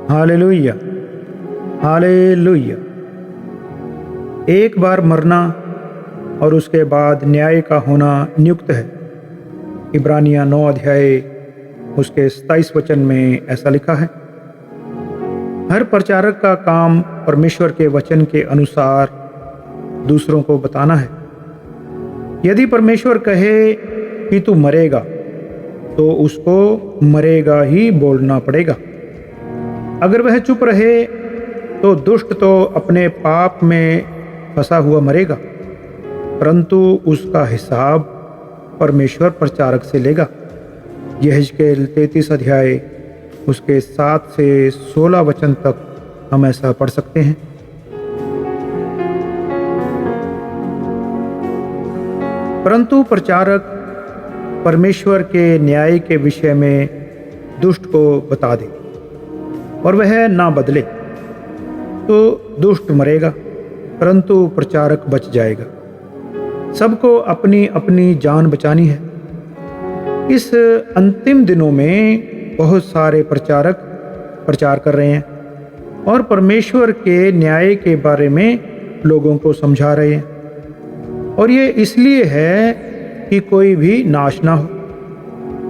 Hallelujah, hallelujah. एक बार मरना और उसके बाद न्याय का होना नियुक्त है। इब्रानियाँ 9 अध्याय उसके 27 वचन में ऐसा लिखा है। हर प्रचारक का काम परमेश्वर के वचन के अनुसार दूसरों को बताना है। यदि परमेश्वर कहे कि तू मरेगा, तो उसको मरेगा ही बोलना पड़ेगा। अगर वह चुप रहे तो दुष्ट तो अपने पाप में फंसा हुआ मरेगा, परंतु उसका हिसाब परमेश्वर प्रचारक से लेगा। यहेजकेल 33 अध्याय उसके 7 से 16 वचन तक हम ऐसा पढ़ सकते हैं। परंतु प्रचारक परमेश्वर के न्याय के विषय में दुष्ट को बता दे और वह ना बदले, तो दुष्ट मरेगा, परंतु प्रचारक बच जाएगा। सबको अपनी अपनी जान बचानी है। इस अंतिम दिनों में बहुत सारे प्रचारक प्रचार कर रहे हैं और परमेश्वर के न्याय के बारे में लोगों को समझा रहे हैं, और ये इसलिए है कि कोई भी नाश ना हो।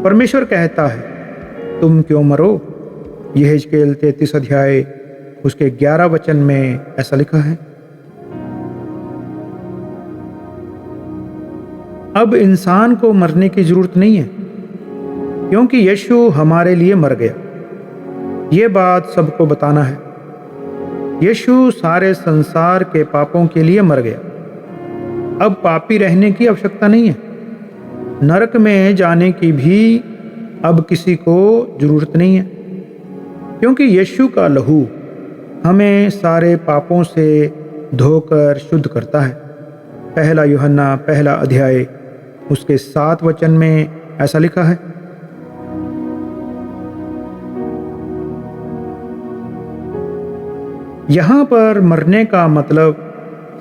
परमेश्वर कहता है, तुम क्यों मरो? यहेजकेल 33 अध्याय उसके 11 वचन में ऐसा लिखा है। अब इंसान को मरने की जरूरत नहीं है, क्योंकि यीशु हमारे लिए मर गया। ये बात सबको बताना है। यीशु सारे संसार के पापों के लिए मर गया। अब पापी रहने की आवश्यकता नहीं है। नरक में जाने की भी अब किसी को जरूरत नहीं है, क्योंकि यीशु का लहू हमें सारे पापों से धोकर शुद्ध करता है। पहला यूहन्ना 1 अध्याय उसके 7 वचन में ऐसा लिखा है। यहाँ पर मरने का मतलब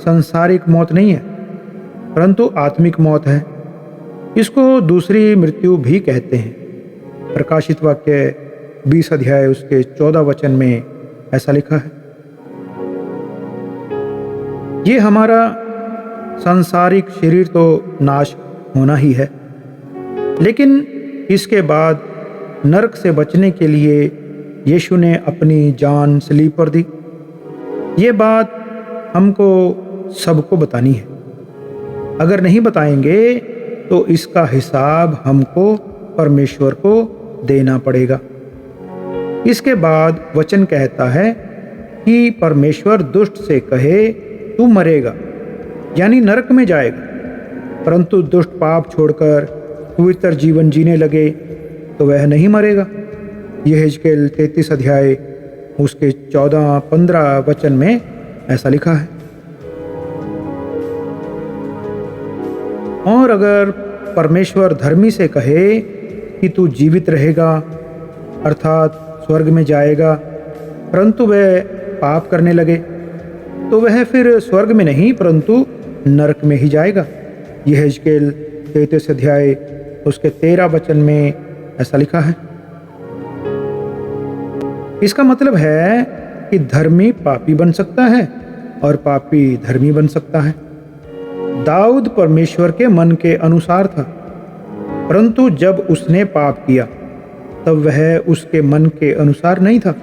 सांसारिक मौत नहीं है, परंतु आत्मिक मौत है। इसको दूसरी मृत्यु भी कहते हैं। प्रकाशित वाक्य 20 अध्याय उसके 14 वचन में ऐसा लिखा है। ये हमारा सांसारिक शरीर तो नाश होना ही है, लेकिन इसके बाद नरक से बचने के लिए यीशु ने अपनी जान सलीब पर दी। ये बात हमको सबको बतानी है। अगर नहीं बताएंगे तो इसका हिसाब हमको परमेश्वर को देना पड़ेगा। इसके बाद वचन कहता है कि परमेश्वर दुष्ट से कहे, तू मरेगा, यानी नरक में जाएगा, परंतु दुष्ट पाप छोड़कर पवित्र जीवन जीने लगे तो वह नहीं मरेगा। यहेजकेल 33 अध्याय उसके 14-15 वचन में ऐसा लिखा है। और अगर परमेश्वर धर्मी से कहे कि तू जीवित रहेगा, अर्थात स्वर्ग में जाएगा, परंतु वह पाप करने लगे, तो वह फिर स्वर्ग में नहीं परंतु नरक में ही जाएगा। यहेजकेल 33 अध्याय उसके 13 वचन में ऐसा लिखा है। इसका मतलब है कि धर्मी पापी बन सकता है और पापी धर्मी बन सकता है। दाऊद परमेश्वर के मन के अनुसार था, परंतु जब उसने पाप किया तब वह उसके मन के अनुसार नहीं था।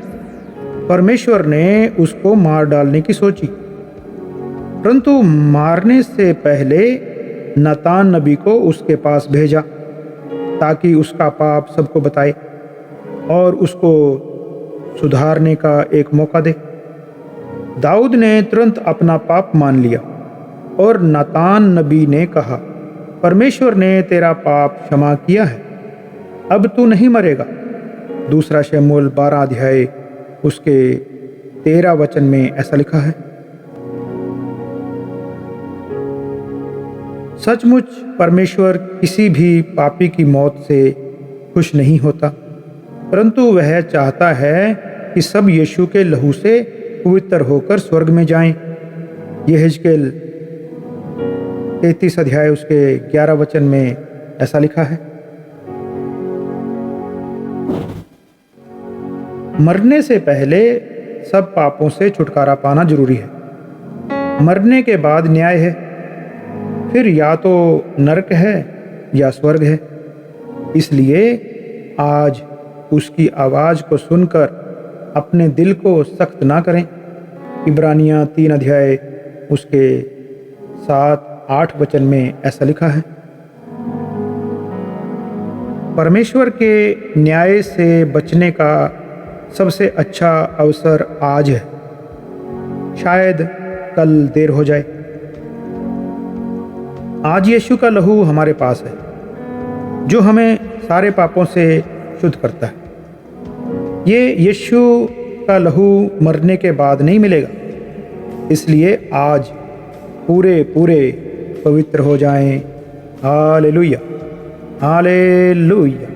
परमेश्वर ने उसको मार डालने की सोची, परंतु मारने से पहले नातान नबी को उसके पास भेजा ताकि उसका पाप सबको बताए और उसको सुधारने का एक मौका दे। दाऊद ने तुरंत अपना पाप मान लिया और नातान नबी ने कहा, परमेश्वर ने तेरा पाप क्षमा किया है, अब तू नहीं मरेगा। दूसरा शमूएल 12 अध्याय उसके 13 वचन में ऐसा लिखा है। सचमुच परमेश्वर किसी भी पापी की मौत से खुश नहीं होता, परंतु वह चाहता है कि सब यीशु के लहू से पवित्र होकर स्वर्ग में जाएं। यहेजकेल 33 अध्याय उसके 11 वचन में ऐसा लिखा है। मरने से पहले सब पापों से छुटकारा पाना जरूरी है। मरने के बाद न्याय है, फिर या तो नरक है या स्वर्ग है। इसलिए आज उसकी आवाज़ को सुनकर अपने दिल को सख्त ना करें। इब्रानियाँ 3 अध्याय उसके 7-8 वचन में ऐसा लिखा है। परमेश्वर के न्याय से बचने का सबसे अच्छा अवसर आज है, शायद कल देर हो जाए। आज यीशु का लहू हमारे पास है, जो हमें सारे पापों से शुद्ध करता है। ये यीशु का लहू मरने के बाद नहीं मिलेगा, इसलिए आज पूरे पवित्र हो जाएं। Hallelujah, hallelujah.